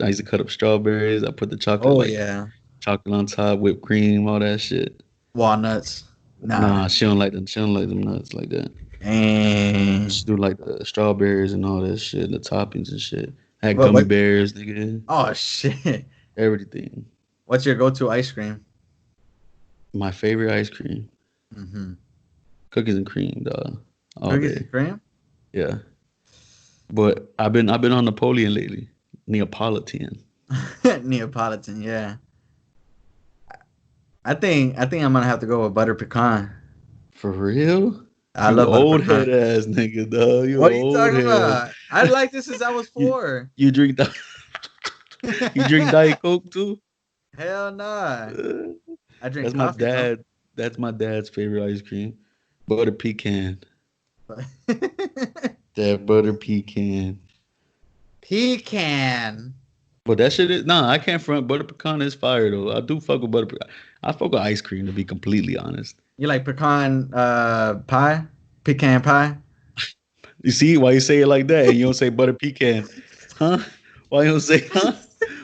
I used to cut up strawberries. I put the chocolate Oh like yeah, chocolate on top, whipped cream, all that shit. walnuts. Nah, Nah, she don't like them. She don't like them nuts like that. and She do like the strawberries and all that shit, the toppings and shit. Had what? gummy What? bears, nigga. Oh shit! Everything. What's your go-to ice cream? My favorite ice cream, Mm-hmm. cookies and cream, dog, all Cookies day. and cream. Yeah, but I've been on Napoleon lately. Neapolitan. Neapolitan. Yeah. I think I'm gonna have to go with butter pecan. For real? I You love butter old pecan. head ass nigga, dog. You What are you old talking head. about? I like this since I was You 4. you drink that? You drink Diet Coke too? Hell nah. Uh, I drink That's my coffee though. dad. That's my dad's favorite ice cream. Butter pecan. That butter pecan. Pecan. But that shit is nah. I can't front butter pecan is fire though. I do fuck with butter pecan. I fuck with ice cream to be completely honest. You like pecan pie? Pecan pie? You see why you say it like that and you don't say butter pecan, huh? Why you don't say huh?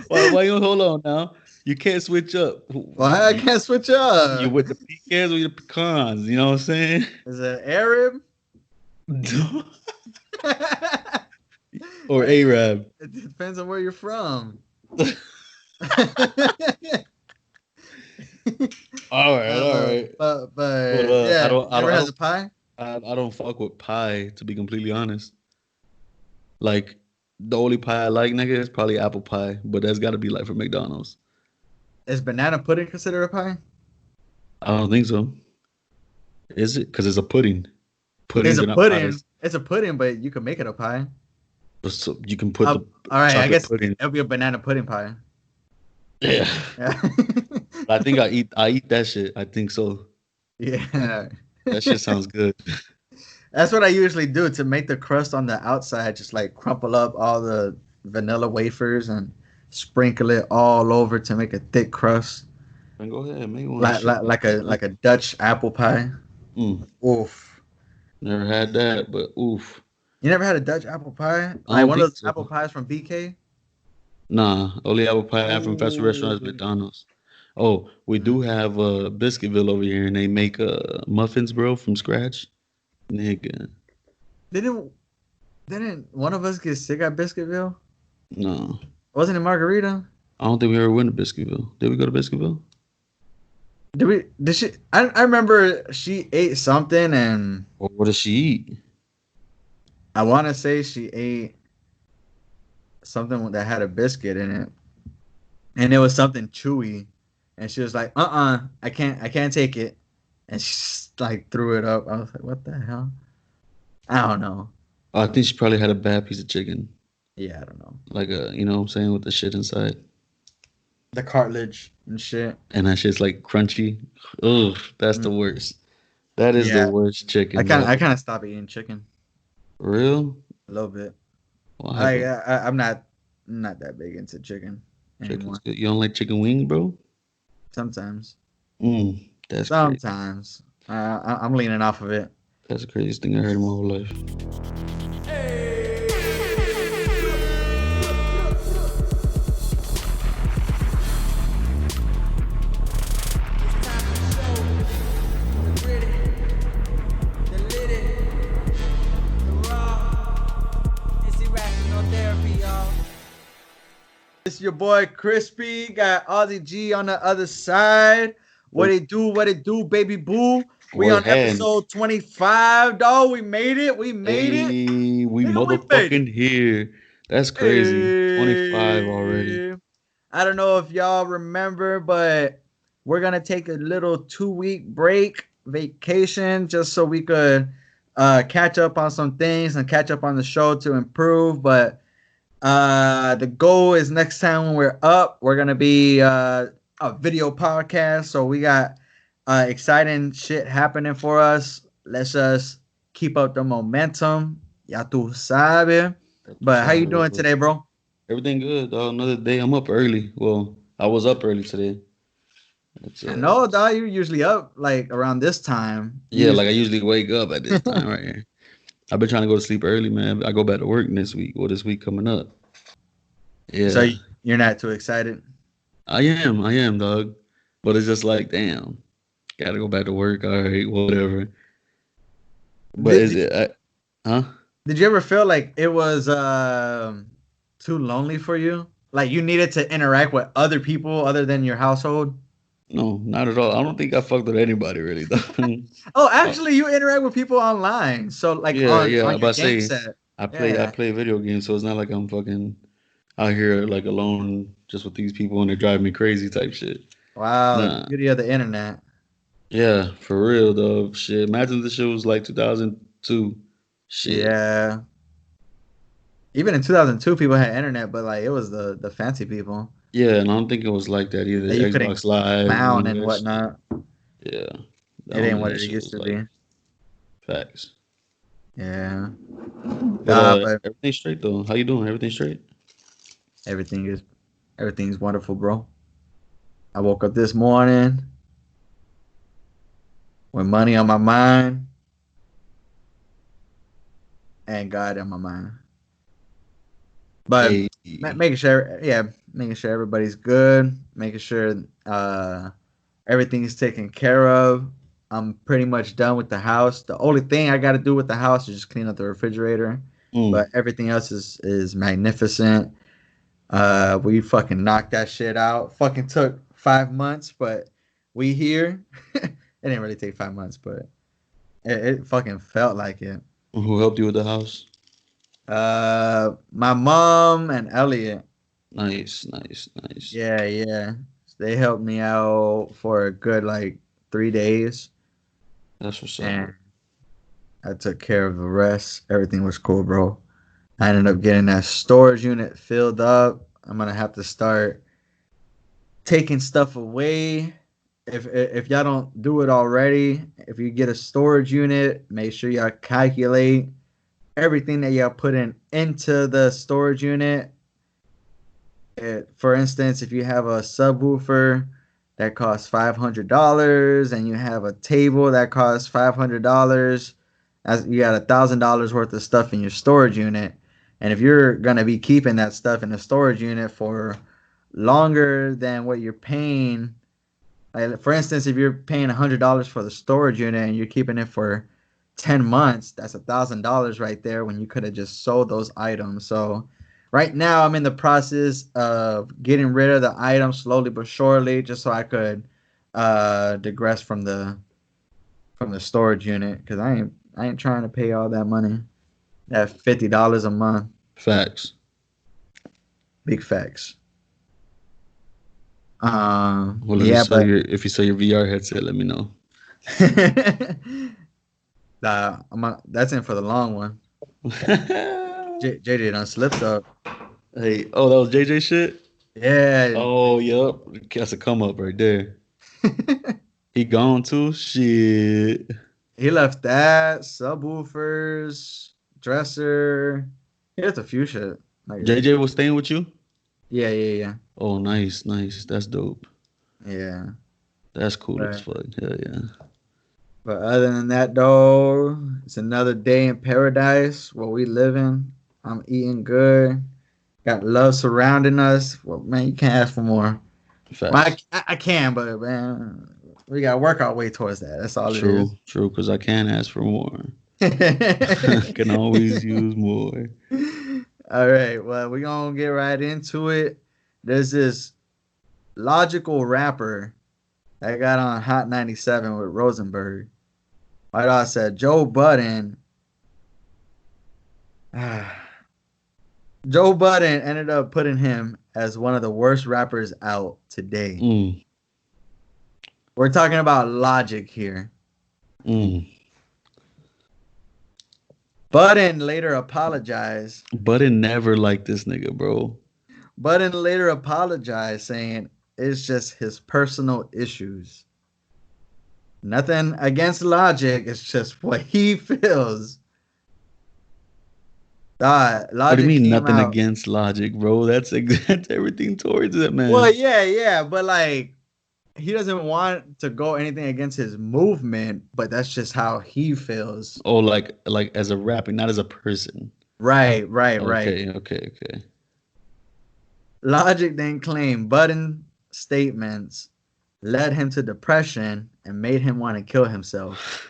Why you don't hold on now? You can't switch up. Why I You, can't switch you up? with the pecans or you the pecans? You know what I'm saying? Is it Arab? Or Hey, Arab. it depends on where you're from. All right, all uh, right. But but yeah, never I has a don't pie. I don't fuck with pie to be completely honest. Like the only pie I like, nigga, is probably apple pie, but that's got to be like from McDonald's. Is banana pudding considered a pie? I don't think so. Is it? Because it's a pudding. It's Puddings a are not pudding. pies. It's a pudding, but you can make it a pie. But so you can put the All right, I chocolate guess pudding. it'll be a banana pudding pie. Yeah. Yeah. But I think I eat that shit. I think so. Yeah. That shit sounds good. That's what I usually do to make the crust on the outside. Just like crumple up all the vanilla wafers and sprinkle it all over to make a thick crust, Man, go ahead, make one shit. like a Dutch apple pie. Mm, Oof. never had that, but oof. You never had a Dutch apple pie? I Like don't one of think those so. apple pies from BK? Nah, only apple pie I have from fast food Oh. restaurants, McDonald's. Oh, we Mm. do have Biscuitville over here, and they make muffins, bro, from scratch. Nigga, Didn't didn't one of us get sick at Biscuitville? no, Wasn't it Margarita? I don't think we ever went to Biscuitville. Did we go to Biscuitville? Did she I remember she ate something and Or what does she eat? I wanna say she ate something that had a biscuit in it. And it was something chewy. And she was like, I can't take it. And she just, like threw it up. I was like, what the hell? I don't know. I think she probably had a bad piece of chicken, Yeah, I don't know. like you know what I'm saying, with the shit inside, The cartilage and shit. and that shit's like crunchy. Ugh, that's the Mm. worst. That is the Yeah. worst I chicken, kind of dog. I kind of stopped eating chicken For real? a little bit. What I, happened? I I'm not that big into chicken Chicken's anymore. good. You don't like chicken wings, bro? Sometimes. That's crazy. Sometimes. I'm leaning off of it. That's the craziest thing I heard in my whole life. It's Irrational Therapy, y'all. It's your boy Crispy. Got Aussie G on the other side. What it do? What it do, baby boo? We What on hand? episode 25, dog. We made it. We made it. Hey, we Nigga, we made it. motherfucking here. That's crazy. 25 already. Hey. I don't know if y'all remember, but we're gonna take a little 2-week break, vacation, just so we could catch up on some things and catch up on the show to improve. But the goal is next time when we're up, we're gonna be a video podcast. So we got exciting shit happening for us. Let's just keep up the momentum. Ya tu sabe. But how you doing today, bro? Everything good, dog. Another day. I'm up early. Well, I was up early today. It's I know, dog. You're usually up like around this time. yeah, like I usually wake up at this time right here. I've been trying to go to sleep early, man. I go back to work this week. Well, this week coming up. So Yeah. You're not too excited. I am, dog. But it's just like, damn, gotta go back to work. All right, whatever. But Did, is it, huh? did you ever feel like it was too lonely for you? Like you needed to interact with other people other than your household? No, not at all. I don't think I fucked with anybody really, though. Oh, Uh, actually, you interact with people online. So like yeah, yeah. on your But I game say set. I Yeah. play video games, so it's not like I'm fucking out here like alone just with these people and they drive me crazy type shit. Wow, the Nah. beauty of the internet. Yeah, for real though. Shit. Imagine this shit was like 2002. Shit. Yeah. Even in 2002, people had internet, but like it was the fancy people Yeah, and I don't think it was like that either. that you couldn't Xbox Live, clown none of and that shit. whatnot. Yeah. It None ain't of what that it shit used was to like be. facts. Yeah. But But everything's straight though. How you doing? Everything straight? everything is everything's wonderful, bro. I woke up this morning with money on my mind and God on my mind. But Hey. making sure, yeah, making sure everybody's good, making sure everything's taken care of. I'm pretty much done with the house. The only thing I got to do with the house is just clean up the refrigerator, but Mm. everything else is magnificent. We fucking knocked that shit out. Fucking took 5 months, but we here. It didn't really take 5 months, but it fucking felt like it. Who helped you with the house? My mom and Elliot. Nice, nice, nice. Yeah, yeah. They helped me out for a good like 3 days, That's what's up. and I took care of the rest. Everything was cool, bro. I ended up getting that storage unit filled up. I'm gonna have to start taking stuff away. If y'all don't do it already, if you get a storage unit, make sure y'all calculate everything that y'all put into the storage unit. For instance, if you have a subwoofer that costs $500 and you have a table that costs $500, as you got $1,000 worth of stuff in your storage unit, and if you're gonna be keeping that stuff in the storage unit for longer than what you're paying, like for instance, if you're paying $100 for the storage unit and you're keeping it for 10 months, that's $1,000 right there when you could have just sold those items. So right now I'm in the process of getting rid of the items slowly but surely, just so I could digress from the storage unit, because I ain't trying to pay all that money. That $50 a month. Facts. Big facts. Well, Yeah, but if you sell your VR headset, let me know. that's in for the long one. JJ done slipped up. Hey, oh, that was JJ shit? Yeah. Oh, yup. That's a come up right there. He gone too? Shit. He left that, subwoofers, dresser. He left a few shit. Like, JJ was staying with you? yeah. Oh, nice, nice. That's dope. Yeah. That's cool as Right. fuck. Hell yeah. But other than that, though, it's another day in paradise where we living. I'm eating good. Got love surrounding us. Well, man, you can't ask for more. Well, Facts. I can, but man, we gotta work our way towards that. That's all it True, is. true, because I can ask for more. Can always use more. All right, well, we're gonna get right into it. There's this logical rapper that got on Hot 97 with Rosenberg. Like I said, Joe Budden. Joe Budden ended up putting him as one of the worst rappers out today. Mm, We're talking about Logic here. mm. Budden later apologized. Budden never liked this nigga, bro. Budden later apologized, saying it's just his personal issues. Nothing against Logic. It's just what he feels. What do Logic you mean came nothing out. against Logic, bro? That's everything towards it, man. Well, yeah, but like he doesn't want to go anything against his movement, but that's just how he feels. Oh, like as a rapper, not as a person. Right. Okay. Logic then claimed Budden statements led him to depression and made him want to kill himself.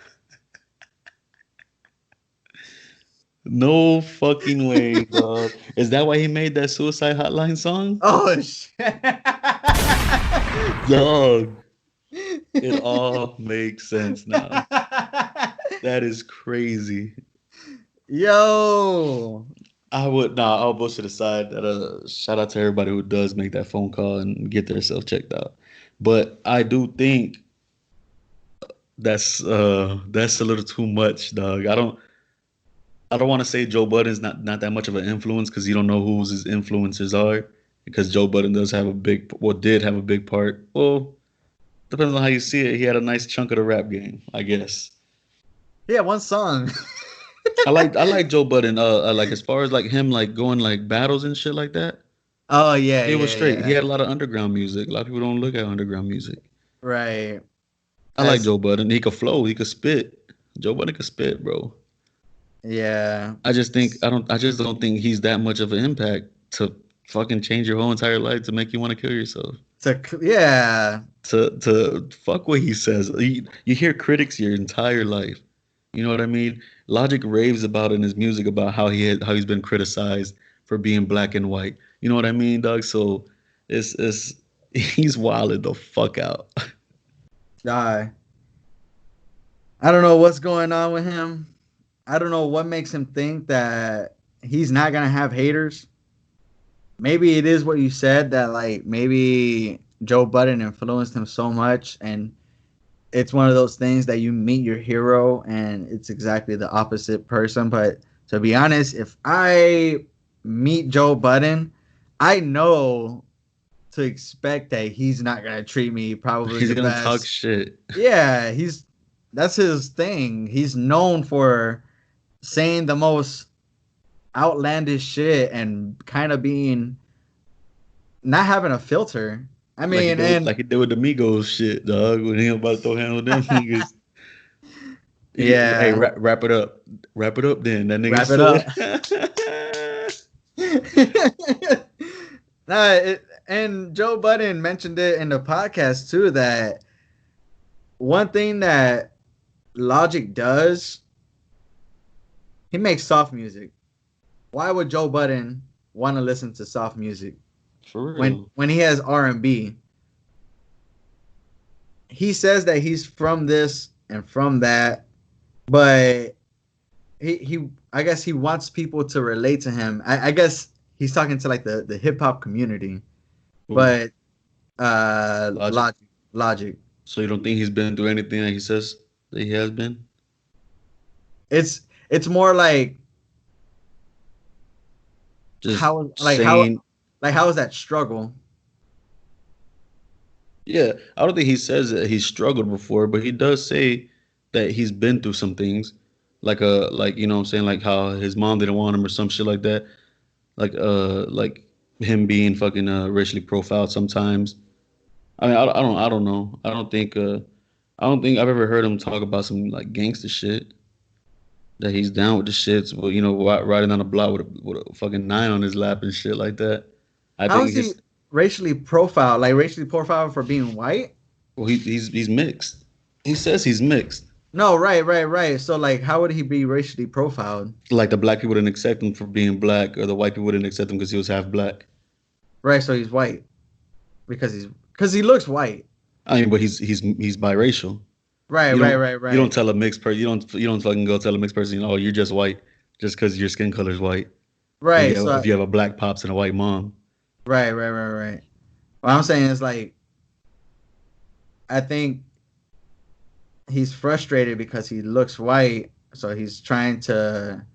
No fucking way, dog. Is that why he made that suicide hotline song? Oh shit! Dog. It all makes sense now. That is crazy. Yo, I'll bullshit aside. That shout out to everybody who does make that phone call and get themselves checked out. But I do think that's a little too much, dog. I don't want to say Joe Budden's not that much of an influence because you don't know who his influencers are. Because Joe Budden did have a big part. Well, depends on how you see it. He had a nice chunk of the rap game, I guess. yeah, one song. I like Joe Budden. Like as far as like him like going like battles and shit like that. Oh yeah, It was straight. yeah. He had a lot of underground music. A lot of people don't look at underground music. Right. I like Joe Budden. He could flow. He could spit. Joe Budden could spit, bro. Yeah. I just don't think he's that much of an impact to fucking change your whole entire life to make you want to kill yourself. Yeah. To fuck what he says. You hear critics your entire life. You know what I mean? Logic raves about in his music about how he's been criticized for being black and white. You know what I mean, dog? So it's he's wilding the fuck out. I don't know what's going on with him. I don't know what makes him think that he's not gonna have haters. Maybe it is what you said, that like maybe Joe Budden influenced him so much, and it's one of those things that you meet your hero and it's exactly the opposite person. But to be honest, if I meet Joe Budden, I know to expect that he's not gonna treat me probably He's the gonna best. talk shit. Yeah, that's his thing. He's known for saying the most outlandish shit and kind of being not having a filter. I mean, like he did with the Migos shit, dog. When he about to throw hands with them niggas. Yeah. Hey, wrap it up. Wrap it up then. That nigga Wrap it up. And Joe Budden mentioned it in the podcast too, that one thing that Logic does, he makes soft music. Why would Joe Budden want to listen to soft music? For real. When he has R&B? He says that he's from this and from that, but he I guess he wants people to relate to him. I guess he's talking to like the hip hop community. Ooh. But Logic. Logic. So you don't think he's been through anything that he says that he has been? It's more like Just how is that struggle? Yeah, I don't think he says that he's struggled before, but he does say that he's been through some things, like you know what I'm saying, like how his mom didn't want him or some shit like that, like him being fucking racially profiled sometimes. I mean, I don't know. I don't think I've ever heard him talk about some like gangster shit. That he's down with the shits, but you know, riding on a block with a fucking 9 on his lap and shit like that. How is he racially profiled? Like racially profiled for being white? Well, he's mixed. He says he's mixed. No, right. So like, how would he be racially profiled? Like the black people didn't accept him for being black, or the white people didn't accept him because he was half black. Right, so he's white because he looks white. I mean, but he's biracial. Right. You don't tell a mixed person. You don't fucking go tell a mixed person, oh, you're just white, just because your skin color is white. Right. If you have a black pops and a white mom. Right. What I'm saying is like, I think he's frustrated because he looks white, so he's trying to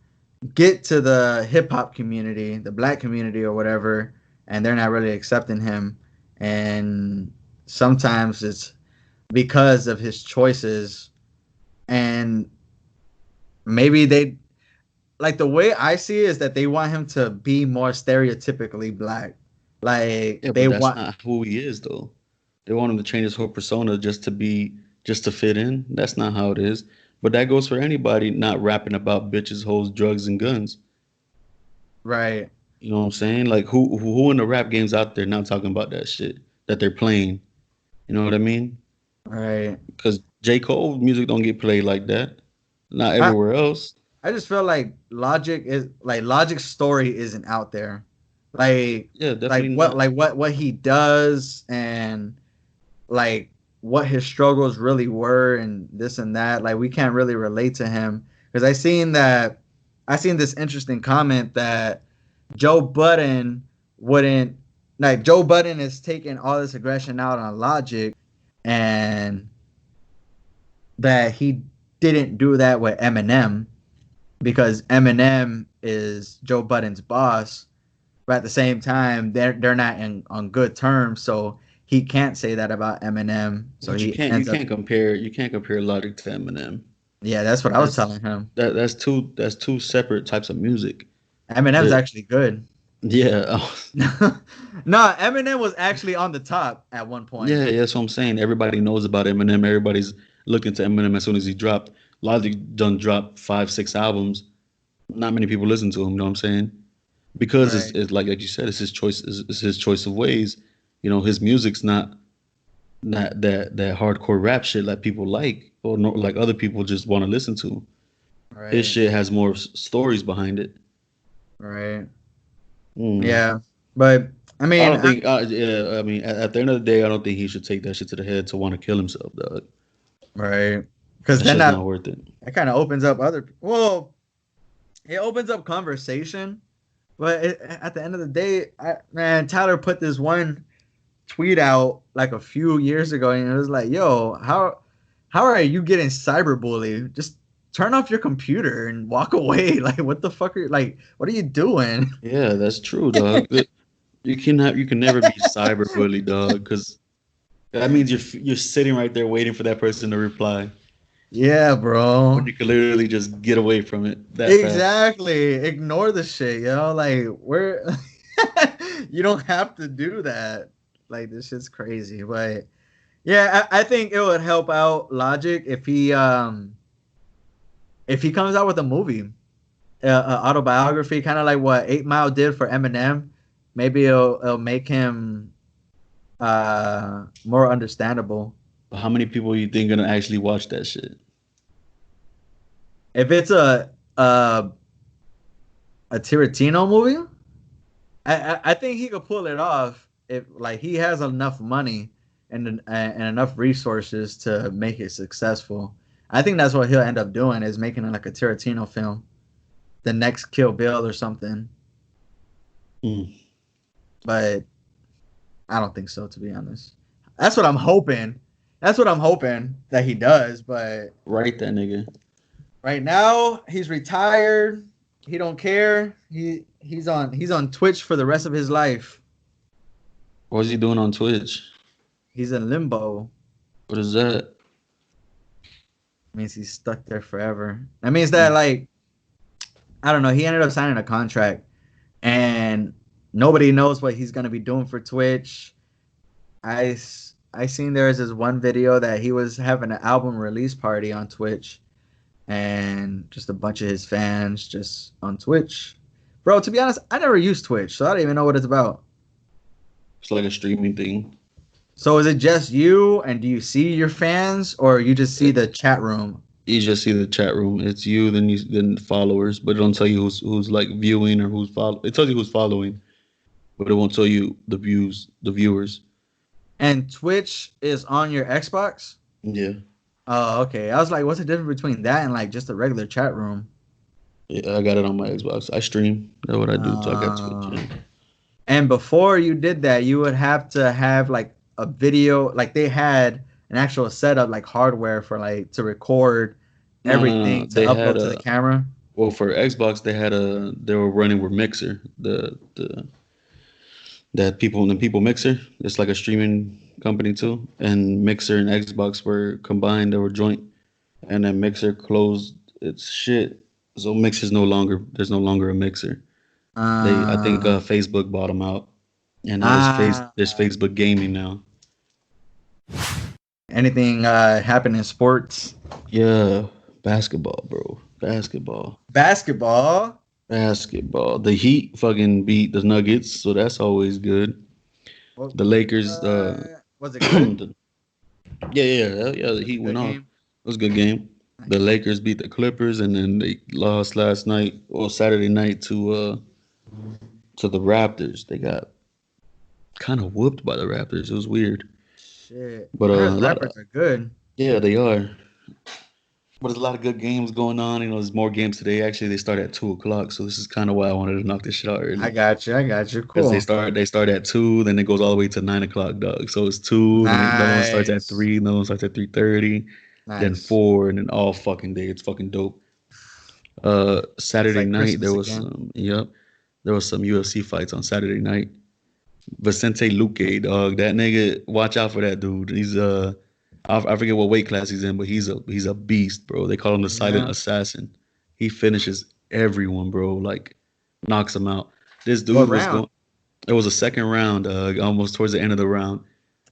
get to the hip hop community, the black community or whatever, and they're not really accepting him. And sometimes it's because of his choices, and maybe they, like, the way I see it is that they want him to be more stereotypically black. Like, yeah, they but that's want not who he is, though. They want him to change his whole persona just to fit in. That's not how it is. But that goes for anybody not rapping about bitches, hoes, drugs, and guns. right. You know what I'm saying? Like who in the rap games out there not talking about that shit that they're playing? You know what I mean? Right. Because J. Cole music don't get played like that. Not I everywhere else. I just feel like Logic's story isn't out there. Like Yeah, like definitely what not. like what he does and like what his struggles really were and this and that. Like we can't really relate to him because I seen this interesting comment that Joe Budden wouldn't like Joe Budden is taking all this aggression out on Logic and that he didn't do that with Eminem because Eminem is Joe Budden's boss, but at the same time they're not on good terms, so he can't say that about Eminem. So But you he can't you ends up can't compare you can't compare Logic to Eminem. yeah, that's what I was That's telling him. that's two separate types of music. Eminem's They're, actually good. yeah, No, Eminem was actually on the top at one point. yeah, that's what I'm saying. Everybody knows about Eminem. Everybody's looking to Eminem as soon as he dropped. Logic done dropped 5, 6 albums. Not many people listen to him. You know what I'm saying? Because Right. it's like you said, it's his choice. It's his choice of ways. You know, his music's not that hardcore rap shit like people like or no, like other people just want to listen to. His Right. shit has more stories behind it. Right. Mm. Yeah. But I I mean, don't think. Yeah, I mean, at the end of the day, I don't think he should take that shit to the head to want to kill himself, dog. right. Because That then shit's not worth it. that kind of opens up well, it opens up conversation. But at the end of the day, man, Tyler put this one tweet out like a few years ago, and it was like, "Yo, how are you getting cyberbullied? Just turn off your computer and walk away. Like, what the fuck are you like? What are you doing?" Yeah, that's true, dog. You can never be cyberbullied, dog, because that means you're sitting right there waiting for that person to reply Yeah, when bro. you could literally just get away from it that fast. Exactly. Ignore the shit, yo. Like, we're you don't have to do that. Like, this shit's crazy, but yeah, I think it would help out Logic if he comes out with a movie, autobiography, kind of like what 8 Mile did for Eminem. Maybe it'll make him more understandable. But how many people you think gonna actually watch that shit? If it's a Tarantino movie, I think he could pull it off if like he has enough money and enough resources to make it successful. I think that's what he'll end up doing is making like a Tarantino film, the next Kill Bill or something. Mm. But I don't think so, to be honest. That's what I'm hoping. That's what I'm hoping that he does. But Right, that nigga. right now, he's retired. He don't care. He's on Twitch for the rest of his life. What's he doing on Twitch? He's in limbo. What is that? Means he's stuck there forever. That means that like I don't know. He ended up signing a contract, and nobody knows what he's gonna be doing for Twitch. I seen there is this one video that he was having an album release party on Twitch, and just a bunch of his fans just on Twitch. Bro, to be honest, I never used Twitch, so I don't even know what it's about. It's like a streaming thing. So is it just you, and do you see your fans, or you just see the chat room? You just see the chat room. It's you, then followers, but it don't tell you who's like viewing or who's follow. It tells you who's following, but it won't tell you the viewers. And Twitch is on your Xbox? Yeah, Oh, okay. I was like, what's the difference between that and like just a regular chat room? yeah, I got it on my Xbox. I stream. That's what I do. So I got Twitch. Uh, Yeah. and before you did that, you would have to have like a video, like they had an actual setup, like hardware for like to record No, no, no, everything no. to They had upload to the a camera. well for Xbox. They were running with Mixer. The that people Mixer. It's like a streaming company too. And Mixer and Xbox were combined. They were joint. And then Mixer closed its shit. So Mixer's no longer there's no longer a Mixer. I think Uh, Facebook bought them out, and now ah, there's Facebook Gaming now. anything happen in sports? Yeah, basketball, bro, basketball. Basketball. Basketball. The Heat fucking beat the Nuggets, so that's always good. What, The Lakers, was it good? yeah, yeah, the Was it Heat a went good off. game? It was a good game. The Nice. Lakers beat the Clippers, and then they lost last night or Saturday night to the Raptors. They got kind of whooped by the Raptors. It was weird, Shit. but I heard a the lot of rappers are good. yeah, they are. But there's a lot of good games going on. You know, there's more games today. Actually, they start at 2 o'clock, so this is kind of why I wanted to knock this shit out I early. got you. I got you. Because Cool. they start at 2, then it goes all the way to 9 o'clock, dog. So it's 2, then another one starts at Nice. 3, another one starts at 3:30, then Nice. 4, and then all fucking day. It's fucking dope. It's Saturday like night there Christmas was again. there was some UFC fights on Saturday night. Vicente Luque, dog, that nigga, watch out for that dude. He's I forget what weight class he's in, but he's a beast, bro. They call him the silent Yeah. assassin. He finishes everyone, bro. Like knocks them out. This What dude was round? going. It was a second round, almost towards the end of the round.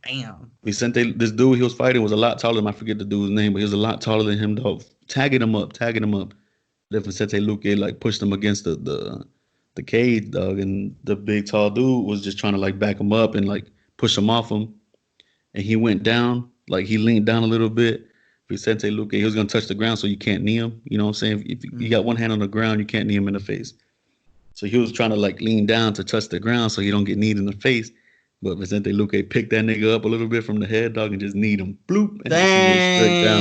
Damn. Vicente, this dude he was fighting was a lot taller than I forget the dude's name, but he was a lot taller than him, dog. Tagging him up. Then Vicente Luque like pushed him against the cage, dog, and the big tall dude was just trying to like back him up and like push him off him, and he went down, like he leaned down a little bit. Vicente Luque, he was gonna touch the ground, so you can't knee him. You know what I'm saying? If you got one Mm. hand on the ground, you can't knee him in the face. So he was trying to like lean down to touch the ground so he don't get kneed in the face. But Vicente Luque picked that nigga up a little bit from the head, dog, and just kneed him. Bloop. And this nigga was straight down.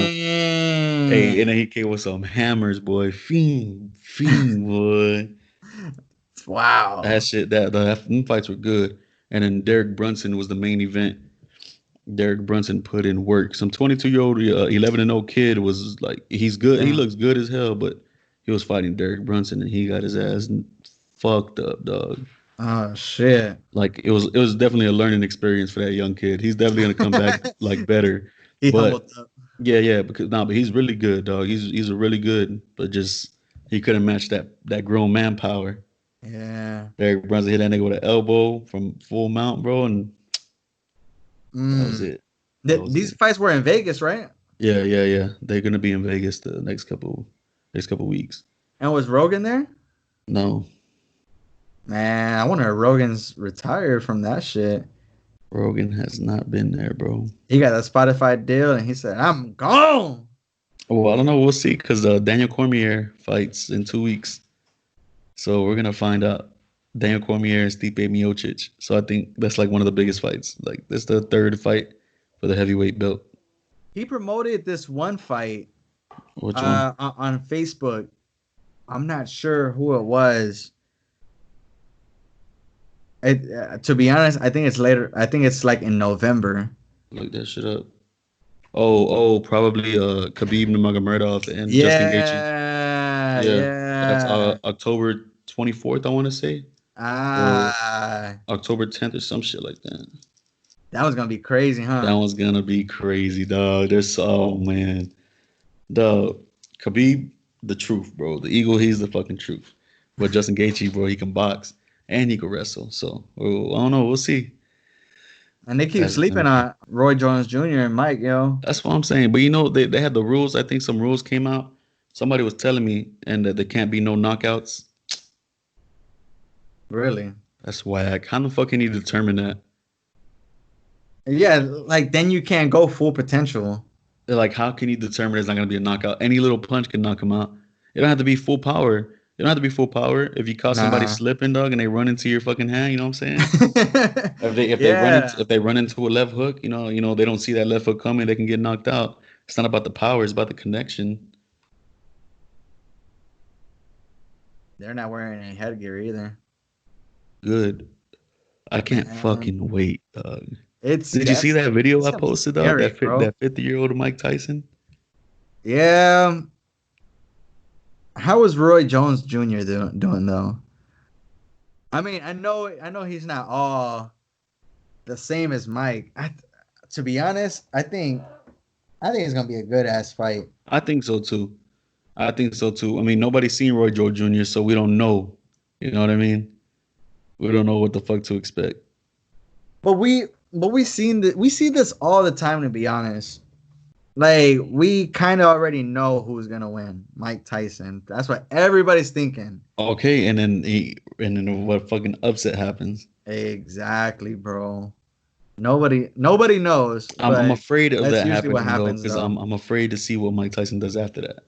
Hey, and Dang. then he came with some hammers, boy. Fiend, boy. Wow. That shit, them fights were good. And then Derek Brunson was the main event. Derek Brunson put in work. Some 22-year-old, 11-0 kid was like, he's good. He Damn. looks good as hell, but he was fighting Derek Brunson and he got his ass fucked up, dog. Oh shit. Like it was definitely a learning experience for that young kid. He's definitely gonna come back like better. He But humbled up. yeah, because but he's really good, dog. He's a really good, but just he couldn't match that grown man power. Yeah. Derek Brunson hit that nigga with an elbow from full mount, bro, and that was Mm. it. That was These it. fights were in Vegas, right? Yeah. They're gonna be in Vegas the next couple weeks. And was Rogan there? No, Man, I wonder if Rogan's retired from that shit. Rogan has not been there, bro. He got a Spotify deal and he said, I'm gone. Well, I don't know. We'll see because Daniel Cormier fights in 2 weeks, so we're gonna find out. Daniel Cormier and Stipe Miocic. So I think that's like one of the biggest fights. Like that's the third fight for the heavyweight belt. He promoted this one fight Which one? on Facebook. I'm not sure who it was. To be honest, I think it's later. I think it's like in November. Look that shit up. Probably Khabib Nurmagomedov and Justin Gaethje. Yeah, Yeah, that's yeah. October 24th, I want to say, or Ah, October 10th or some shit like that. that was gonna be crazy, That huh? one's gonna be crazy, dog. There's oh man, the Khabib, the truth, bro. The Eagle, he's the fucking truth. But Justin Gaethje, bro, he can box and he can wrestle. So I don't know. We'll see. And they keep That's sleeping on Roy Jones Jr. and Mike, yo. that's what I'm saying. But you know, they had the rules. I think some rules came out. Somebody was telling me, and that there can't be no knockouts. Really? That's whack. How the fuck can you determine that? Yeah, like then you can't go full potential. They're like, how can you determine it's not gonna be a knockout? Any little punch can knock him out. It don't have to be full power. It don't have to be full power. If you caught somebody Nah. slipping, dog, and they run into your fucking hand, you know what I'm saying? Yeah. If they run into a left hook, they don't see that left hook coming, they can get knocked out. It's not about the power, it's about the connection. They're not wearing any headgear either. Good. I can't Man, fucking wait, dog. it's Did you see that video it's I gonna be posted, dog? scary, bro. That 50-year-old Mike Tyson? Yeah. How is Roy Jones Jr. doing though? I mean, I know he's not all the same as Mike. To be honest, I think it's gonna be a good ass fight. I think so too. I think so too. I mean, nobody's seen Roy Joe Jr., so we don't know. You know what I mean? We don't know what the fuck to expect. But we see this all the time. To be honest, Like we kind of already know who's gonna win. Mike Tyson. That's what everybody's thinking. Okay, and then what fucking upset happens? Exactly, bro. Nobody knows, I'm but afraid of that's that usually what happening though, happens because though. I'm afraid to see what Mike Tyson does after that.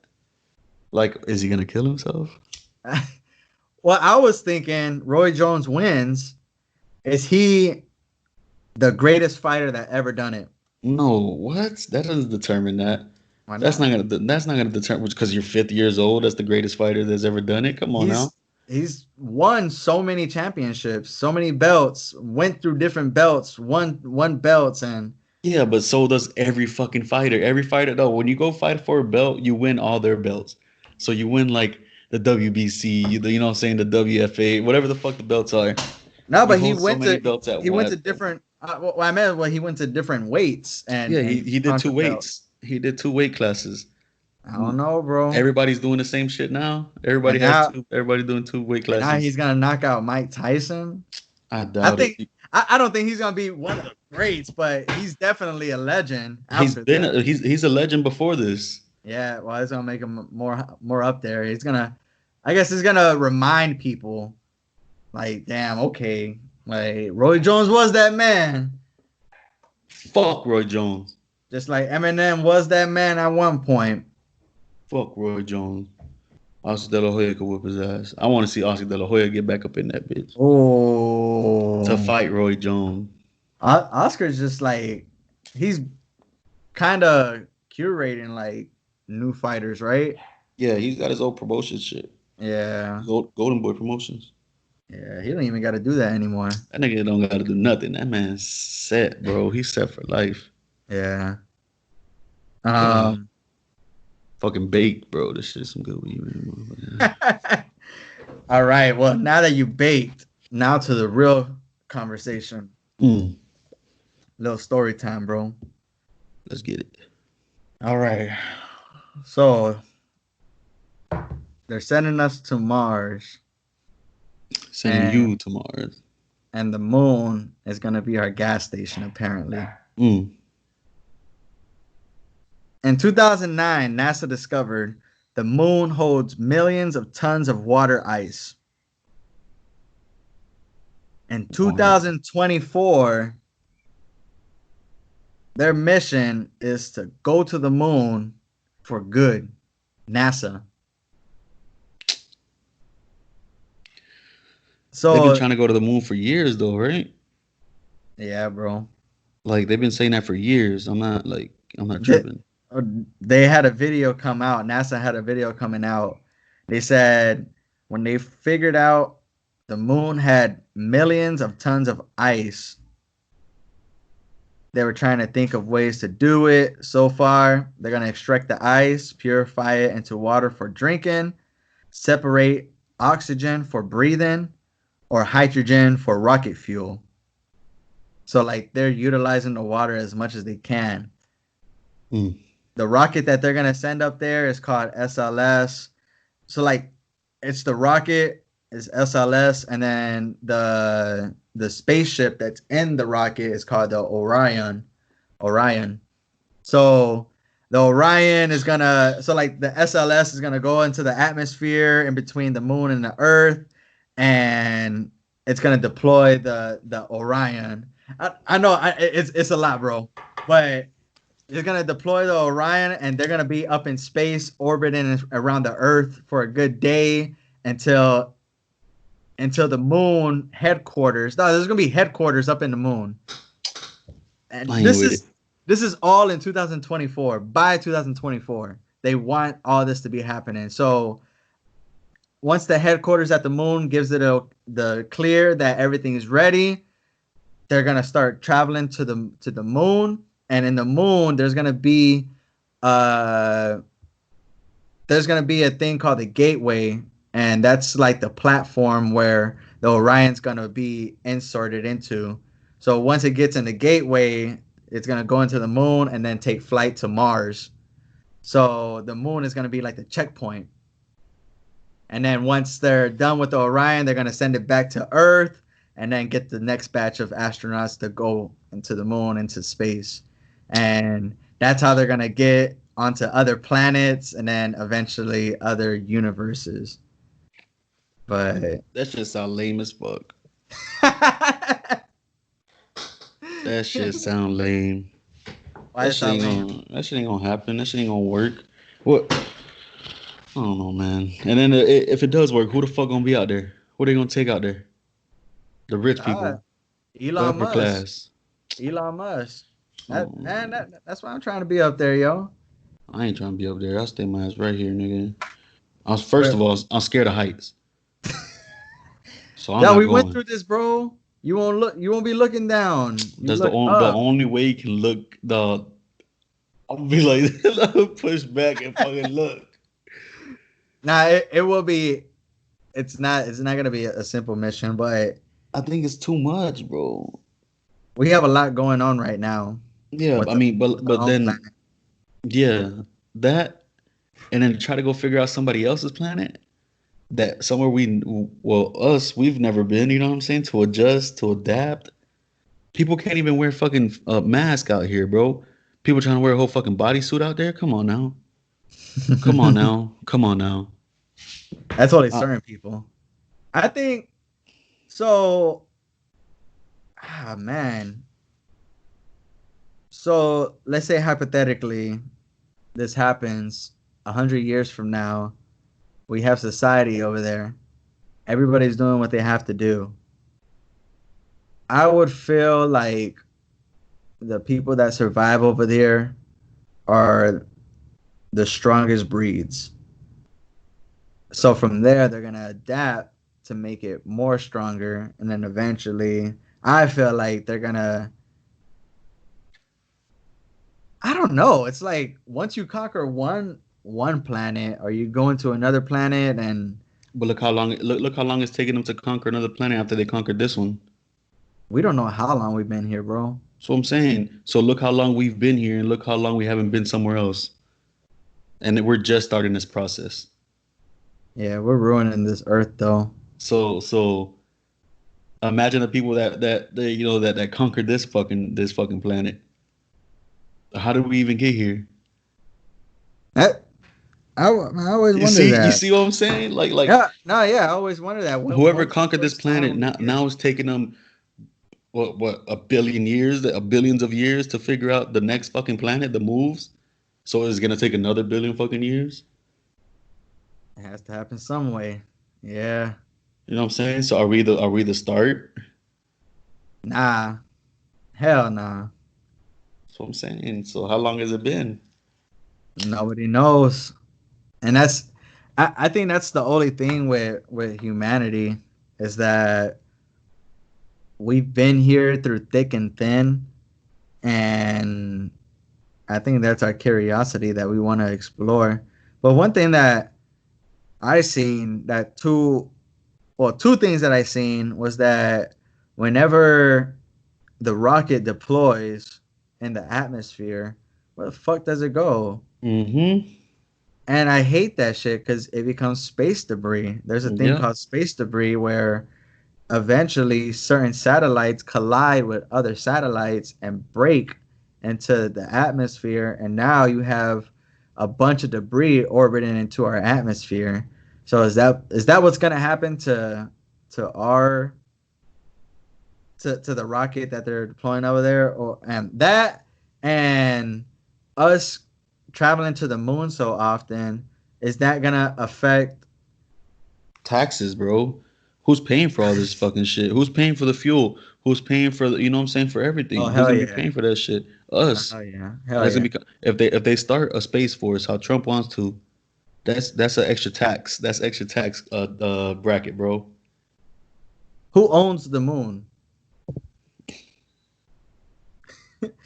Like, is he gonna kill himself? Well, I was thinking Roy Jones wins. Is he the greatest fighter that ever done it? No, what? That doesn't determine that. Why That's not? not gonna. That's not gonna determine because you're 50 years old. That's the greatest fighter that's ever done it. Come on now. He's won so many championships, so many belts, went through different belts, won belts, and Yeah, but so does every fucking fighter. Every fighter though, when you go fight for a belt, you win all their belts. So you win like the WBC, you know what I'm saying, the WFA, whatever the fuck the belts are. no, You but hold so many belts at he went to once. different. Well, I meant he went to different weights Yeah, and he did two conquered belts. weights. He did two weight classes. I don't know, bro. Everybody's doing the same shit now. And now Everybody doing two weight and now classes. he's gonna knock out Mike Tyson. I I doubt think it. I don't think he's gonna be one of the greats, but he's definitely a legend He's after been that. he's a legend before this. Yeah, well, it's gonna make him more up there. He's gonna, I guess, it's gonna remind people, like, damn, okay, like Roy Jones was that man, Fuck Roy Jones. just like Eminem was that man at one point. Fuck Roy Jones. Oscar De La Hoya could whip his ass. I want to see Oscar De La Hoya get back up in that bitch to Oh, fight Roy Jones. Oscar's just like he's kind of curating like new fighters, right? Yeah, he's got his own promotion shit. Yeah, Golden Boy Promotions. yeah, he don't even got to do that anymore. That nigga don't got to do nothing. That man's set, bro. He's set for life. Yeah. God. Fucking baked, bro. This shit's some good weed, man. All right. Well, now that you baked, now to the real conversation. Mm, Little story time, bro. let's get it. All right. So they're sending us to Mars, Sending And- you to Mars. and the moon is gonna be our gas station, apparently. Mm. In 2009, NASA discovered the moon holds millions of tons of water ice. In 2024, their mission is to go to the moon for good. NASA. They've been So trying to go to the moon for years, though, right? yeah, bro. Like they've been saying that for years. I'm not They, tripping. they had a video come out. NASA had a video coming out. They said when they figured out the moon had millions of tons of ice, they were trying to think of ways to do it. So far, they're going to extract the ice, purify it into water for drinking, separate oxygen for breathing, or hydrogen for rocket fuel. So, like, they're utilizing the water as much as they can. Mm. The rocket that they're going to send up there is called SLS. So, like, it's the rocket is SLS, and then the spaceship that's in the rocket is called the Orion. So the Orion is gonna, so like the SLS is gonna go into the atmosphere in between the moon and the Earth, and it's gonna deploy the Orion. I know it's a lot, bro, but it's gonna deploy the Orion, and they're gonna be up in space orbiting around the Earth for a good day until the moon headquarters. No, there's gonna be headquarters up in the moon, and this is all in 2024. By 2024, they want all this to be happening. So once the headquarters at the moon gives it the clear that everything is ready, they're gonna start traveling to the moon, and in the moon there's gonna be a thing called the gateway. And that's like the platform where the Orion's going to be inserted into. So once it gets in the gateway, it's going to go into the moon and then take flight to Mars. So the moon is going to be like the checkpoint. And then once they're done with the Orion, they're going to send it back to Earth and then get the next batch of astronauts to go into the moon, into space. And that's how they're gonna get onto other planets and then eventually other universes. But That shit sound lame as fuck. why That shit sound lame. is that lame? That shit ain't gonna happen. That shit ain't gonna work. What? I don't know, man. And then if it does work, who the fuck gonna be out there? Who they gonna take out there? The rich Uh, people, the Elon upper Musk. class. Elon Musk. That Oh, man, that's why I'm trying to be up there, yo. I ain't trying to be up there. I'll stay my ass right here, nigga. I was first Where, of all, I'm scared of heights, so I'm yeah, not we went going. through this, bro. You won't look. You won't be looking down. You That's the look only up. way you can look. I'll be like push back and fucking look. Nah, it will be. It's not. It's not gonna be a simple mission, but I think it's too much, bro. we have a lot going on right now Yeah, with I mean, with our but own planet. then yeah, that and then try to go figure out somebody else's planet that somewhere we've never been. You know what I'm saying? To adjust, to adapt. People can't even wear fucking mask out here, bro. People trying to wear a whole fucking bodysuit out there. Come on now. Come on now. Come on now. That's only Uh, certain people. I think so. Ah, man. So let's say hypothetically, this happens 100 years from now. We have society over there. Everybody's doing what they have to do. I would feel like the people that survive over there are the strongest breeds. So from there, they're gonna adapt to make it more stronger, and then eventually, I feel like they're gonna. I don't know. It's like once you conquer one planet, or you go into another planet, and but look how long it's taking them to conquer another planet after they conquered this one. we don't know how long we've been here, bro. So I'm saying, so look how long we've been here and look how long we haven't been somewhere else. And we're just starting this process. Yeah, we're ruining this earth, though. So imagine the people that conquered this fucking planet. How did we even get here? That, I always You wonder see, you that. see what I'm saying? Like Yeah, no, yeah, I always wonder that. whoever When's the conquered this first time planet we now were here? now it's taking them what a billion years, a billions of years to figure out the next fucking planet, the moves. So it's gonna take another billion fucking years. It has to happen some way. Yeah, You know what I'm saying? So are we the start? nah, hell nah. That's what I'm saying. So how long has it been? Nobody knows, and I think that's the only thing with humanity is that we've been here through thick and thin, and I think that's our curiosity that we want to explore. But one thing that I seen that two things that I seen was that whenever the rocket deploys in the atmosphere, where the fuck does it go? Mm-hmm. And I hate that shit because it becomes space debris. There's a thing Yeah. called space debris where eventually certain satellites collide with other satellites and break into the atmosphere. And now you have a bunch of debris orbiting into our atmosphere. So is that what's gonna happen to our to the rocket that they're deploying over there, or and that and us traveling to the moon so often, is that gonna affect? Taxes, bro. Who's paying for all this fucking shit? Who's paying for the fuel? Who's paying for you know what I'm saying, for Oh everything? Who's hell gonna be yeah, paying for that shit? Us. hell yeah, hell That's yeah. gonna be if they start a space force, how Trump wants to. That's an extra tax. That's extra tax bracket, bro. Who owns the moon?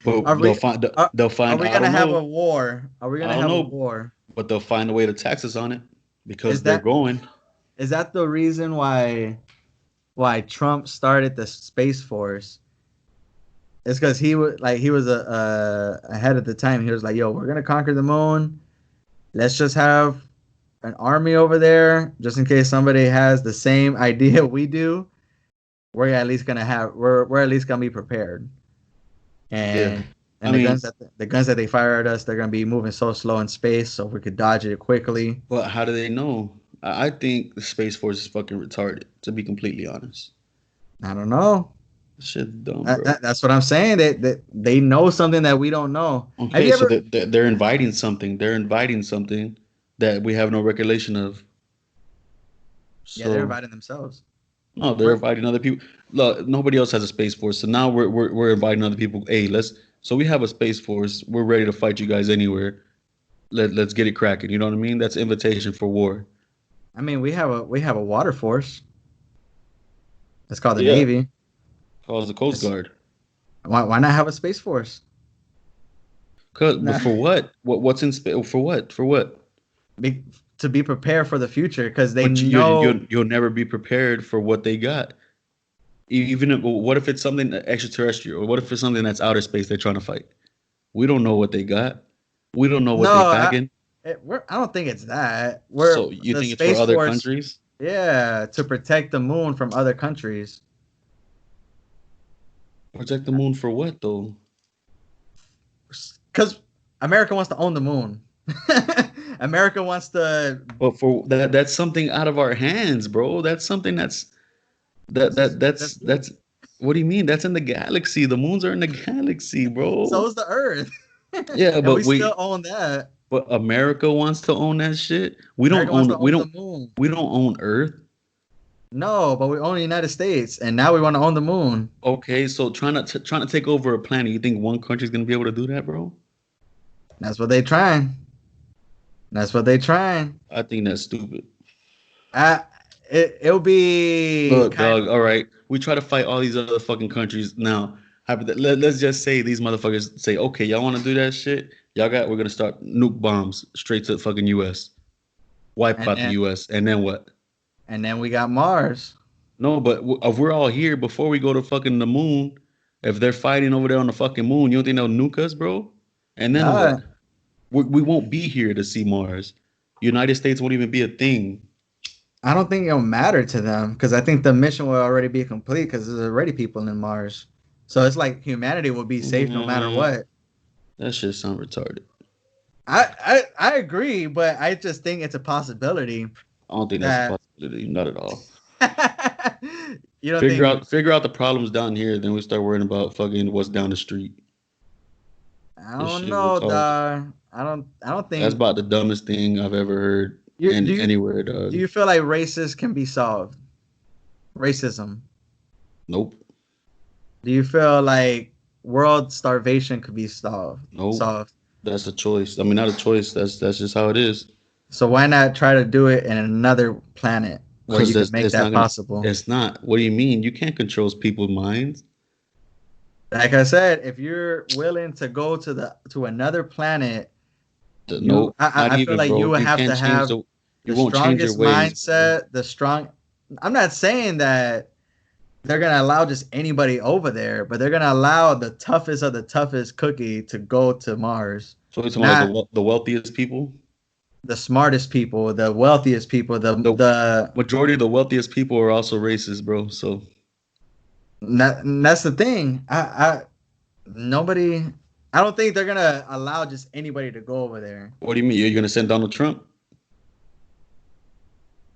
But Are they'll we find are, they'll are find we I gonna don't have a know. war? Are we I gonna don't have a know, war? but they'll find a way to tax us on it because Is they're that going. is that the reason why Trump started the space force? It's because he was ahead at the time. He was like, "Yo, we're gonna conquer the moon. Let's just have an army over there, just in case somebody has the same idea we do. We're at least gonna be prepared." Yeah. And And the guns that they fire at us, they're gonna be moving so slow in space, so we could dodge it quickly. but how do they know? I think the Space Force is fucking retarded, to be completely honest. I don't know. This shit's dumb, bro. That's what I'm saying. They know something that we don't know. Have Okay, you so ever? they're inviting something. They're inviting something that we have no recollection of. Yeah, they're So inviting themselves. no, they're inviting other people. Look, nobody else has a space force, so now we're inviting other people. Hey, let's. So we have a space force. We're ready to fight you guys anywhere. Let's get it cracking. You know what I mean? That's invitation for war. I mean, we have a water force. It's called the Yeah, Navy. calls the Coast Guard. Why not have a space force? But Nah. for what? What's in space? For what? For what? To be prepared for the future, because they But know. you'll never be prepared for what they got. Even if, what if it's something extraterrestrial, or what if it's something that's outer space they're trying to fight? We don't know what they got. We don't know what No, they packing. I don't think it's that. So you The think it's for space other force. countries? Yeah, to protect the moon from other countries. Protect the moon for what though? Because America wants to own the moon. America wants to. But for that's something out of our hands, bro. That's something that's what do you mean? That's in the galaxy. The moons are in the galaxy, bro. So is the Earth. Yeah, And but we still own that. but America wants to own that shit. America wants to own the moon. we don't own Earth. No, but we own the United States, and now we want to own the moon. Okay, so trying to take over a planet, you think one country's gonna be able to do that, bro? That's what they trying. That's what they trying. I think that's stupid. It'll be. Look, dog. All right, we try to fight all these other fucking countries now. Let's just say these motherfuckers say, okay, y'all want to do that shit? We're gonna start nuke bombs straight to the fucking U.S. Wipe out the U.S. and then what? And then we got Mars. No, but if we're all here before we go to fucking the moon, if they're fighting over there on the fucking moon, you don't think they'll nuke us, bro? And then what? We won't be here to see Mars. United States won't even be a thing. I don't think it'll matter to them, because I think the mission will already be complete, because there's already people in Mars. So it's like humanity will be safe no matter what. That shit sound retarded. I agree, but I just think it's a possibility. I don't think that's a possibility. Not at all. You don't figure out the problems down here, then we start worrying about fucking what's down the street. I don't know, dog. I don't think that's about the dumbest thing I've ever heard anywhere, dog. Do you feel like racism can be solved? Racism. Nope. Do you feel like world starvation could be solved? Nope. Solved. That's a choice. I mean, not a choice. That's just how it is. So why not try to do it in another planet where you can make that possible? It's not. What do you mean? You can't control people's minds. Like I said, if you're willing to go to another planet, I feel like you would have to have the strongest mindset. I'm not saying that they're gonna allow just anybody over there, but they're gonna allow the toughest of the toughest cookie to go to Mars. So it's about the wealthiest people, the smartest people, the wealthiest people, the majority of the wealthiest people are also racist, bro. So. That's the thing. I don't think they're gonna allow just anybody to go over there. What do you mean? You're gonna send Donald Trump?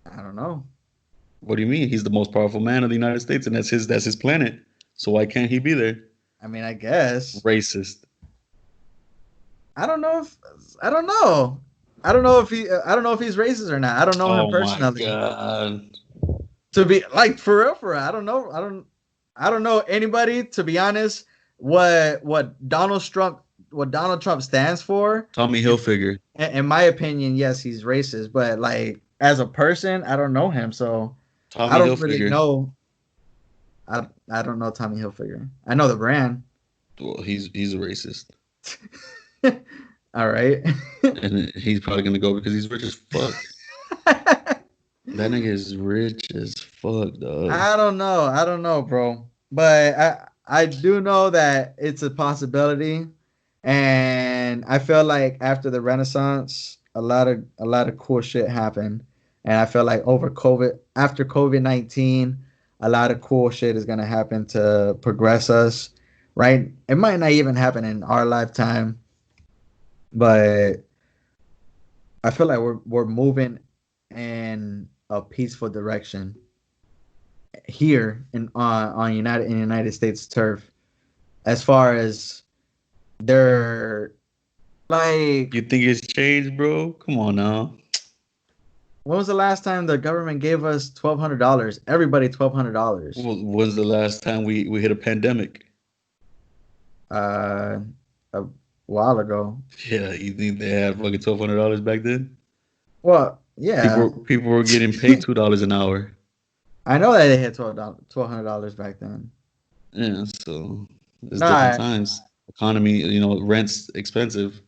I don't know. What do you mean? He's the most powerful man of the United States, and that's his planet. So why can't he be there? I mean, I guess. Racist. I don't know if he's racist or not. I don't know him personally. Oh my God. To be like for real, I don't know. I don't know anybody, to be honest, what Donald Trump stands for. Tommy Hilfiger. In my opinion, yes, he's racist, but like as a person, I don't know him, so I don't really know. I don't know Tommy Hilfiger. I know the brand. Well, he's a racist. All right. And he's probably gonna go because he's rich as fuck. That nigga is rich as fuck, dog. I don't know, bro. But I do know that it's a possibility, and I feel like after the Renaissance, a lot of cool shit happened, and I feel like after COVID-19, a lot of cool shit is gonna happen to progress us. right? It might not even happen in our lifetime, but I feel like we're moving in a peaceful direction here on United States turf. As far as they're like, You think it's changed, bro? Come on now. when was the last time the government gave us $1,200? Everybody $1,200. When's the last time we hit a pandemic? Uh, a while ago. Yeah, you think they had fucking $1,200 back then? Well, yeah, People were getting paid $2 an hour. I know that they had $1,200 back then. Yeah, so it's different Nah, times. Economy, rent's expensive.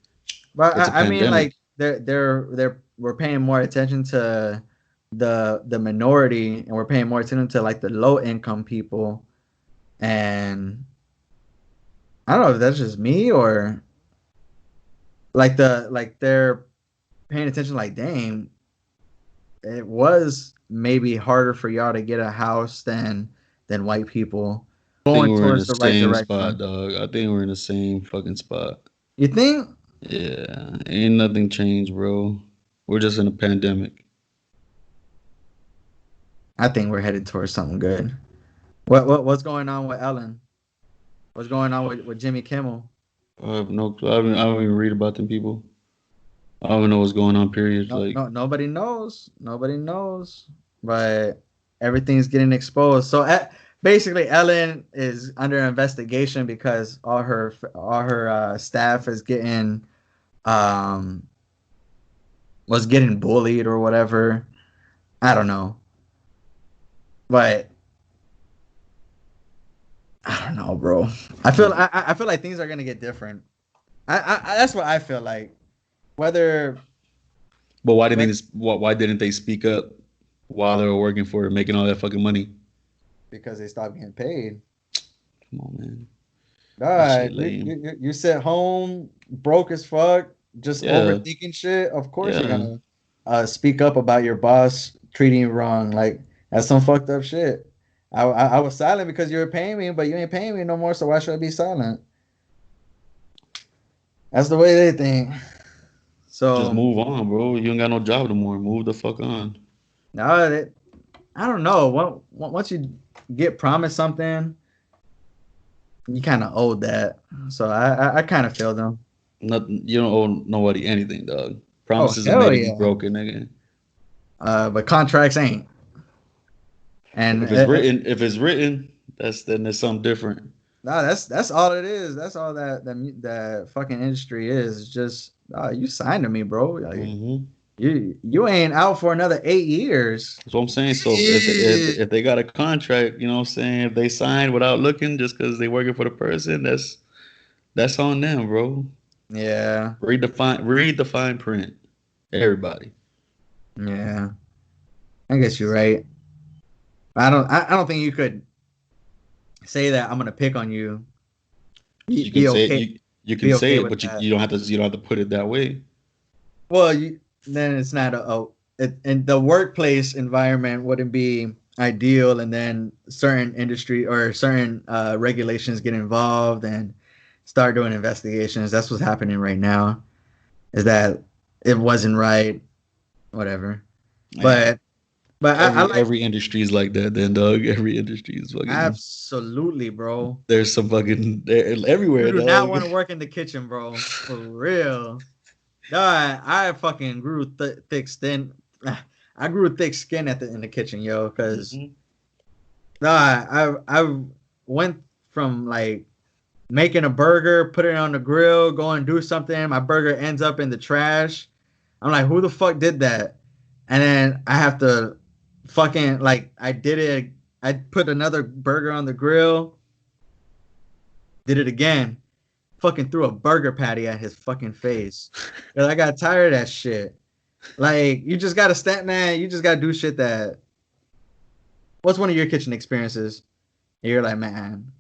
but It's a I mean, pandemic. like we're paying more attention to the minority, and we're paying more attention to like the low income people, and I don't know if that's just me or like they're paying attention. Like, dang, it was maybe harder for y'all to get a house than white people I think going we're in towards the the right same spot, direction. dog. I think we're in the same fucking spot. You think? Yeah, ain't nothing changed, bro. We're just in a pandemic. I think we're headed towards something good. What's going on with Ellen? What's going on with Jimmy Kimmel? I have no clue. I don't even read about them people. I don't even know what's going on, period. No, Like, no, nobody knows. Nobody knows. But everything's getting exposed. So basically, Ellen is under investigation because all her staff is getting um was getting bullied or whatever. I don't know, but I don't know, bro. I feel like things are gonna get different. I that's what I feel like. Whether but why didn't they speak up while they were working for it, making all that fucking money? because they stopped getting paid. Come on, man. That God, shit lame. you sit home broke as fuck, just Yeah, overthinking shit. Of course you're yeah. gonna speak up about your boss treating you wrong. Like, that's some fucked up shit. I was silent because you were paying me, but you ain't paying me no more. So why should I be silent? That's the way they think. Just So move on, bro. You ain't got no job no more. Move the fuck on. now that I don't know. Once you get promised something, you kind of owe that. So I kind of feel them. Nothing. You don't owe nobody anything, dog. Oh Promises are hell made to be yeah. broken, nigga. But contracts ain't. And If it's written, then there's something different. no, that's all it is. That's all that fucking industry is. It's just you signed to me, bro. Like, Hmm. you ain't out for another 8 years. That's what I'm saying. So if they got a contract, you know what I'm saying, if they sign without looking just because they working for the person, that's on them, bro. Yeah, Read the fine print. Everybody. yeah. I guess you're right. I don't think you could say that I'm gonna pick on you. You can Be say it, okay. you can Be say okay it, with but that. you don't have to put it that way. Well, then it's not and the workplace environment wouldn't be ideal, and then certain industry or certain regulations get involved and start doing investigations. That's what's happening right now. Is that it wasn't right, whatever. Man, But I like every industry is like that, then, dog. Every industry is fucking. absolutely, bro. There's some fucking You everywhere, do not dog. want to work in the kitchen, bro. For real. No, I fucking grew thick skin. I grew thick skin in the kitchen, yo, because Mhm. no, I went from like making a burger, put it on the grill, go and do something. My burger ends up in the trash. I'm like, who the fuck did that? And then I have to fucking like I did it. I put another burger on the grill, did it again. Fucking threw a burger patty at his fucking face. Cause I got tired of that shit. Like, you just gotta stand, man. You just gotta do shit that. What's one of your kitchen experiences? You're like, man,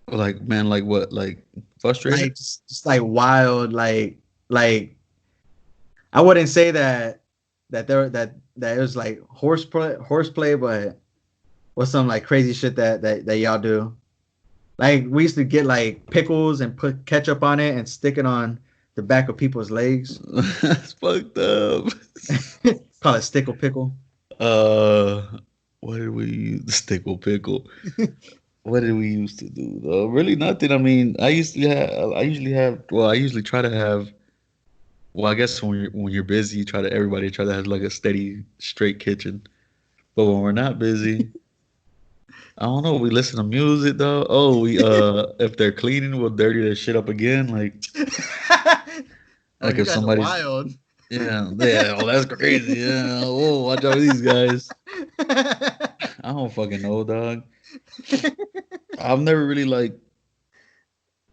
Like, man, like what? Like frustrated? like just like wild, like I wouldn't say that it was like horseplay, but what's some like crazy shit that y'all do? Like we used to get like pickles and put ketchup on it and stick it on the back of people's legs. That's fucked up. Call it stickle pickle. Uh, what did we use? The stickle pickle. What did we used to do though? Really nothing. I mean, I usually have. Well, I usually try to have. Well, I guess when you're busy, you try to everybody try to have like a steady, straight kitchen. But when we're not busy, I don't know. We listen to music though. Oh, we if they're cleaning, we'll dirty their shit up again. Oh, Like you if guys are somebody's wild. yeah. Oh, that's crazy. Yeah. Whoa, watch out for these guys. I don't fucking know, dog. I've never really like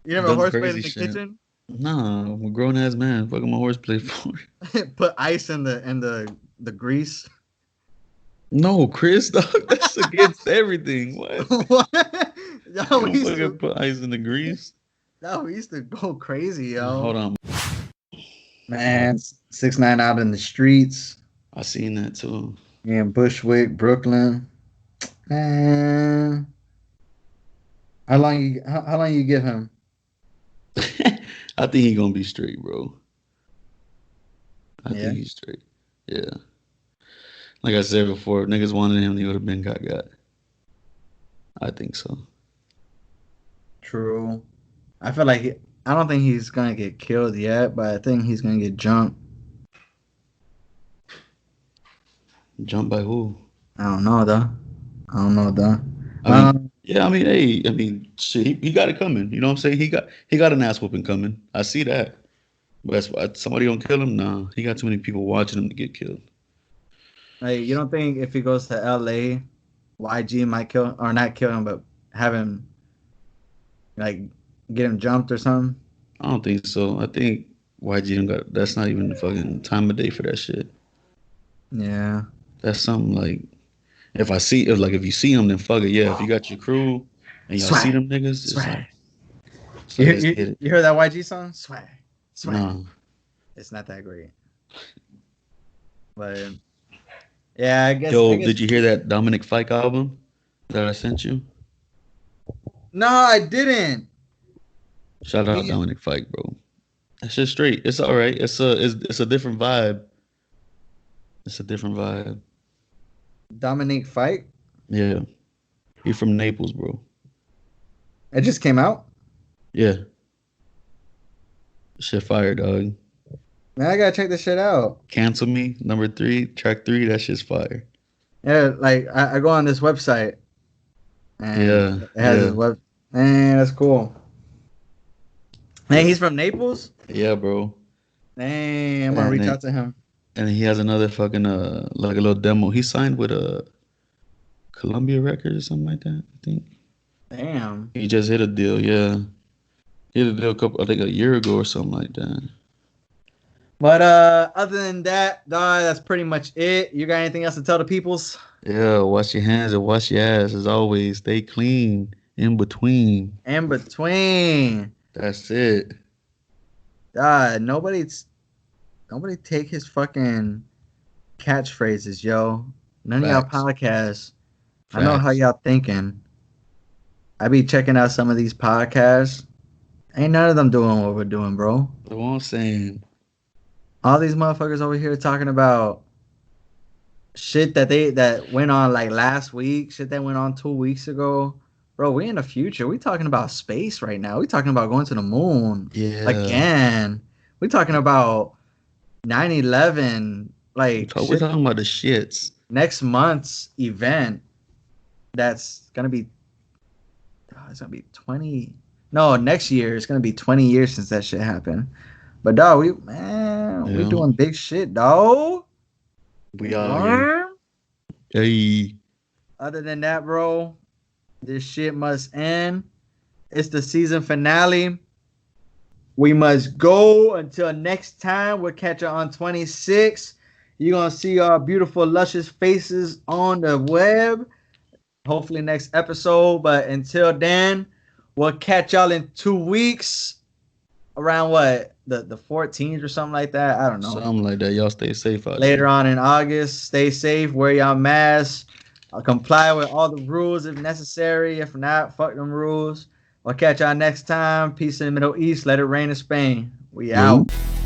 You never done horseplayed in crazy the shit. kitchen? Nah, I'm a grown ass man. Fucking my horseplay for. Put ice in the grease. No, Chris, dog. That's against everything. What? What? You Yo, don't fucking put ice in the grease. we used to go crazy, Hold yo. on. Man, 6ix9ine out in the streets. I seen that too. In Bushwick, Brooklyn. Man. How long you give him? I think he gonna be straight, bro. I Yeah. think he's straight. Yeah. Like I said before, if niggas wanted him, he would have been got. I think so. True. I feel like I don't think he's gonna get killed yet, but I think he's gonna get jumped. Jump by who? I don't know though. I mean, yeah. I mean, hey. I mean, shit. He got it coming. You know what I'm saying? He got an ass whooping coming. I see that. But that's why somebody gonna kill him. Nah, he got too many people watching him to get killed. Like, you don't think if he goes to LA, YG might kill or not kill him, but have him like get him jumped or something? I don't think so. I think YG don't got. That's not even the fucking time of day for that shit. Yeah. That's something like if you see them, then fuck it. Yeah, if you got your crew and y'all Swag. see them niggas, it's Swag. like, so let's get it. You heard that YG song? Swag. Swag. No, It's not that great. But yeah, I guess. yo, did you hear that Dominic Fike album that I sent you? No, I didn't. Shout out Yeah. Dominic Fike, bro. That's just straight. It's all right. It's a different vibe. It's a different vibe. Dominique Fike. Yeah, he from Naples, bro. It just came out. Yeah, shit fire, dog. Man, I gotta check this shit out. Cancel Me, number 3, track 3. That shit's fire. Yeah, like I go on this website. And Yeah, it has yeah. his web. Man, that's cool. Man, he's from Naples. Yeah, bro. Dang, I'm gonna And reach it- out to him. And he has another fucking like a little demo. He signed with Columbia Records or something like that. I think Damn. he just hit a deal. Yeah, he hit a deal I think a year ago or something like that. But other than that, dog, that's pretty much it. You got anything else to tell the peoples? Yeah, wash your hands and wash your ass as always. Stay clean in between. In between, That's it. nobody take his fucking catchphrases, yo. None of y'all Facts. podcasts. I know how Facts. y'all thinking. I be checking out some of these podcasts. Ain't none of them doing what we're doing, bro. That's what I'm saying. All these motherfuckers over here talking about shit that went on like last week, shit that went on 2 weeks ago. Bro, we in the future. We talking about space right now. We talking about going to the moon Yeah. again. We talking about 9/11, like We're shit, talking about the shits. next month's event. That's gonna be. It's gonna be 20. No, next year it's gonna be 20 years since that shit happened. But dog, we Yeah. doing big shit, dog. We out here. Hey. Other than that, bro, this shit must end. It's the season finale. We must go until next time. We'll catch you on 26. You're going to see our beautiful, luscious faces on the web. Hopefully next episode. But until then, we'll catch y'all in 2 weeks. Around what? The 14th or something like that? I don't know. Something like that. Y'all stay safe out Later on in August. Stay safe. Wear y'all masks. Comply with all the rules if necessary. If not, fuck them rules. I'll catch y'all next time. Peace in the Middle East. Let it rain in Spain. We Yo. out.